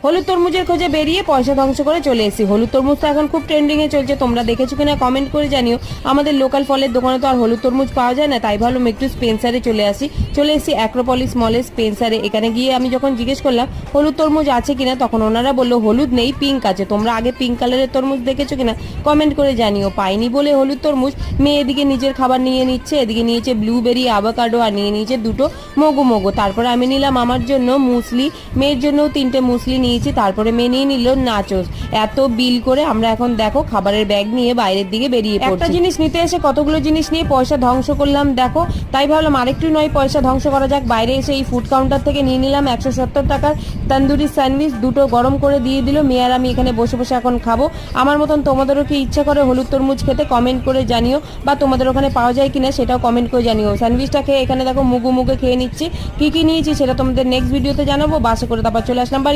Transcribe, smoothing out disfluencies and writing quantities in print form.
হলুদ তরমুজের খোঁজে বেরিয়ে পয়সা ধ্বংস করে চলে এসেছি। হলুদ তরমুজ তো এখন খুব ট্রেন্ডিং এ চলছে, তোমরা দেখেছো কিনা কমেন্ট করে জানিও। আমাদের লোকাল ফলের দোকানে তো আর হলুদ তরমুজ পাওয়া যায় না, তাই ভাবলাম একটু স্পেন্সারে চলে এসেছি অ্যাক্রোপলিস মলের স্পেন্সারে। এখানে গিয়ে আমি যখন জিজ্ঞেস করলাম হলুদ তরমুজ আছে কিনা, তখন ওনারা বললো হলুদ নেই, পিঙ্ক আছে। তোমরা আগে পিঙ্ক কালারের তরমুজ দেখেছো কিনা কমেন্ট করে জানিও। পাইনি বলে হলুদ তরমুজ, মেয়ে এদিকে নিজের খাবার নিয়ে নিচ্ছে, এদিকে নিয়েছে ব্লুবেরি, আভাকাডো, আর নিয়ে নিয়েছে দুটো মগু। তারপরে আমি নিলাম আমার জন্য মুসলি, মেয়ের জন্য 3টে মুসলি নিয়েছি। তারপরে মেয়ে নিয়ে নিল নাচোস। এত বিল করে আমরা এখন দেখো খাবারের ব্যাগ নিয়ে বাইরের দিকে বেরিয়ে পড়ছি। একটা জিনিস নিতে এসে কতগুলো জিনিস নিয়ে পয়সা ধ্বংস করলাম দেখো। তাই ভাবলাম আরেকটু নয় পয়সা ধ্বংস করা যাক। বাইরে এসে এই ফুড কাউন্টার থেকে নিয়ে নিলাম 170 টাকার তন্দুরি স্যান্ডউইচ, দুটো গরম করে দিয়ে দিল। মেয়ে আর আমি এখানে বসে বসে এখন খাবো। আমার মতন তোমাদেরও কি ইচ্ছা করে হলুদ তরমুজ খেতে কমেন্ট করে জানিও, বা তোমাদের ওখানে পাওয়া যায় কিনা সেটাও কমেন্ট করে জানিও। স্যান্ডউইচটা খেয়ে এখানে দেখো মুগে খেয়ে নিচ্ছি। কি কি নিয়েছি সেটা তোমাদের নেক্সট ভিডিওতে জানাবো। বাসে করে তারপর চলে আসলাম বাড়ি।